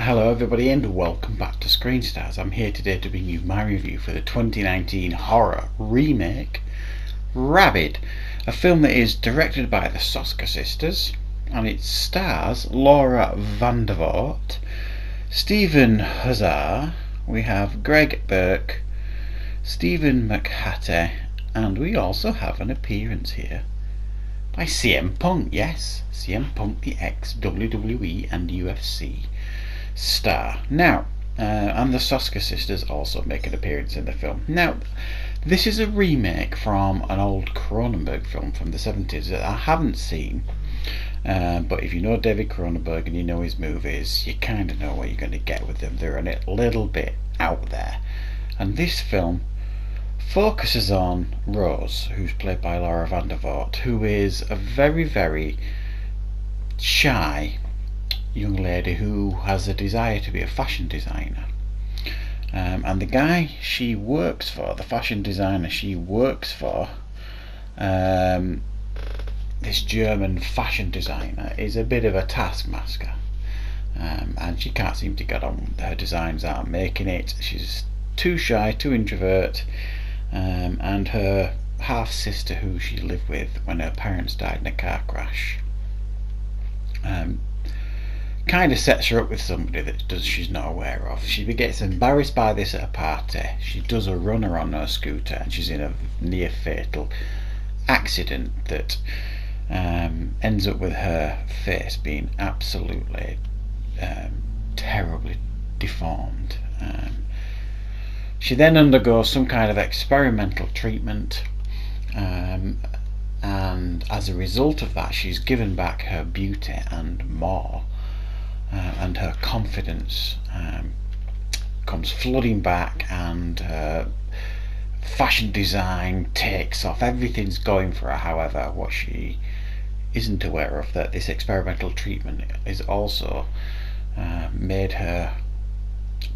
Hello everybody and welcome back to Screen Stars. I'm here today to bring you my review for the 2019 horror remake Rabid, a film that is directed by the Soska sisters and it stars Laura Vandervoort, Stephen Huzzar, we have Greg Burke, Stephen McHattie, and we also have an appearance here by CM Punk. Yes, CM Punk, the ex-WWE and UFC star. Now, and the Soska sisters also make an appearance in the film. Now, this is a remake from an old Cronenberg film from the 70s that I haven't seen. But if you know David Cronenberg and you know his movies, you kind of know what you're going to get with them. They're a little bit out there. And this film focuses on Rose, who's played by Laura Vandervoort, who is a very, very shy young lady who has a desire to be a fashion designer. And the guy she works for, the fashion designer she works for, this German fashion designer, is a bit of a taskmaster. And she can't seem to get on. Her designs aren't making it. She's too shy, too introvert. And her half-sister, who she lived with when her parents died in a car crash, kind of sets her up with somebody that she's not aware of. She gets embarrassed by this at a party. She does a runner on her scooter and she's in a near fatal accident that ends up with her face being absolutely terribly deformed. She then undergoes some kind of experimental treatment, and as a result of that she's given back her beauty and more. And her confidence comes flooding back, and fashion design takes off. Everything's going for her. However, what she isn't aware of, that this experimental treatment is also made her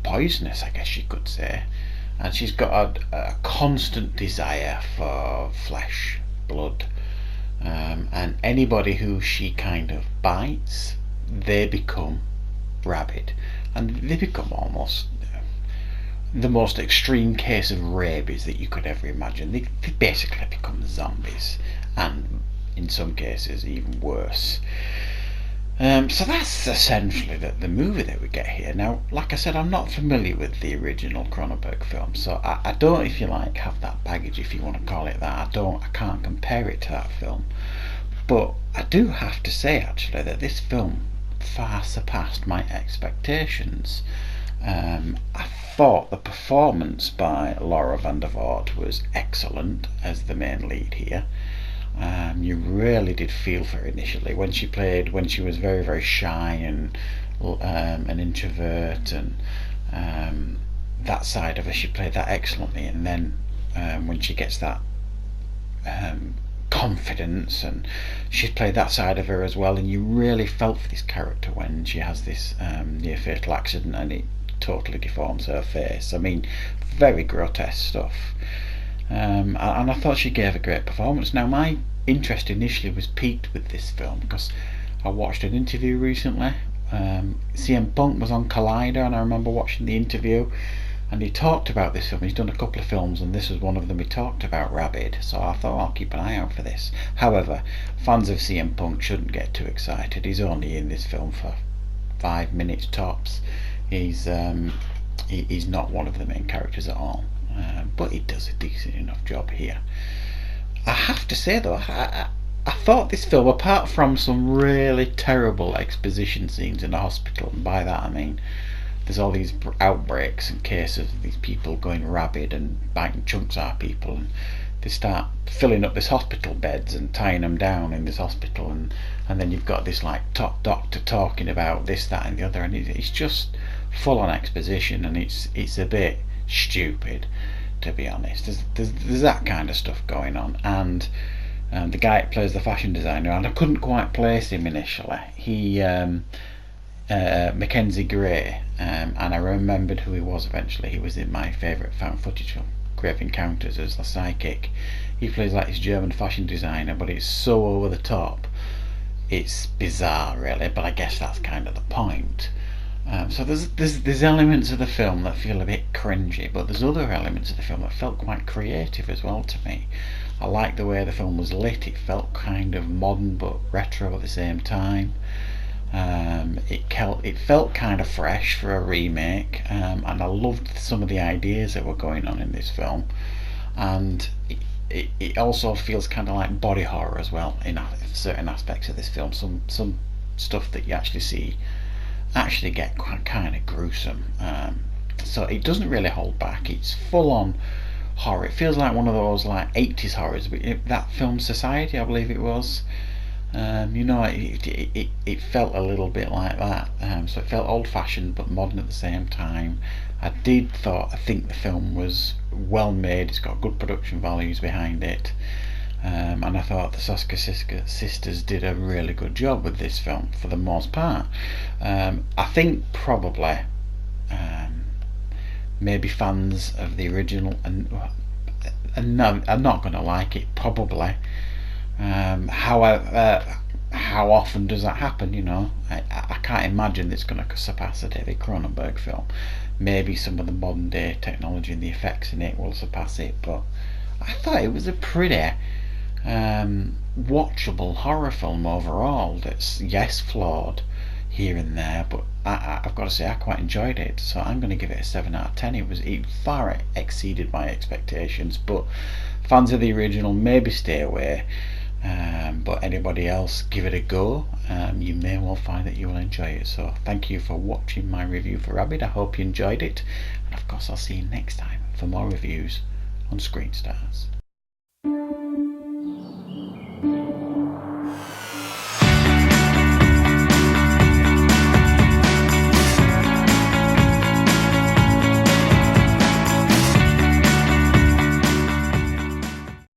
poisonous, I guess you could say. And she's got a constant desire for flesh, blood, and anybody who she kind of bites, they become rabid, and they become almost the most extreme case of rabies that you could ever imagine. They basically become zombies, and in some cases even worse. So that's essentially the movie that we get here. Now, like I said, I'm not familiar with the original Cronenberg film, so I don't, if you like, have that baggage, if you want to call it that. I can't compare it to that film. But I do have to say, actually, that this film far surpassed my expectations. I thought the performance by Laura Vandervoort was excellent as the main lead here. You really did feel for her initially when she was very, very shy and an introvert, and that side of her, she played that excellently. And then when she gets that confidence, and she's played that side of her as well, and you really felt for this character when she has this near fatal accident and it totally deforms her face. I mean, very grotesque stuff. And I thought she gave a great performance. Now, my interest initially was piqued with this film because I watched an interview recently. CM Punk was on Collider, and I remember watching the interview, and he talked about this film. He's done a couple of films, and this was one of them. He talked about Rabid, so I thought I'll keep an eye out for this. However, fans of CM Punk shouldn't get too excited. He's only in this film for 5 minutes tops. He's not one of the main characters at all, but he does a decent enough job here. I have to say though, I thought this film, apart from some really terrible exposition scenes in the hospital, and by that I mean there's all these outbreaks and cases of these people going rabid and biting chunks out of people, and they start filling up this hospital beds and tying them down in this hospital, and then you've got this like top doctor talking about this, that and the other, and it's just full on exposition, and it's a bit stupid, to be honest. There's that kind of stuff going on. And the guy that plays the fashion designer, and I couldn't quite place him initially, he Mackenzie Gray, and I remembered who he was eventually. He was in my favourite found footage film, Grave Encounters, as the psychic. He plays like this German fashion designer, but it's so over the top, it's bizarre really, but I guess that's kind of the point. So there's elements of the film that feel a bit cringy, but there's other elements of the film that felt quite creative as well to me. I like the way the film was lit. It felt kind of modern but retro at the same time. It felt kind of fresh for a remake, and I loved some of the ideas that were going on in this film. And it also feels kind of like body horror as well in certain aspects of this film. Some stuff that you actually see actually get quite kind of gruesome. So it doesn't really hold back. It's full on horror. It feels like one of those like 80s horrors. That film Society, I believe it was. It felt a little bit like that. So it felt old fashioned but modern at the same time. I think the film was well made. It's got good production values behind it. And I thought the Soska sisters did a really good job with this film for the most part. I think probably maybe fans of the original and no, are not going to like it probably. However, how often does that happen? I can't imagine it's going to surpass a David Cronenberg film. Maybe some of the modern day technology and the effects in it will surpass it, but I thought it was a pretty watchable horror film overall. That's, yes, flawed here and there, but I've got to say I quite enjoyed it. So I'm going to give it a 7 out of 10. It far exceeded my expectations, but fans of the original maybe stay away. But anybody else, give it a go. You may well find that you will enjoy it. So thank you for watching my review for Rabid. I hope you enjoyed it, and of course I'll see you next time for more reviews on Screen Stars.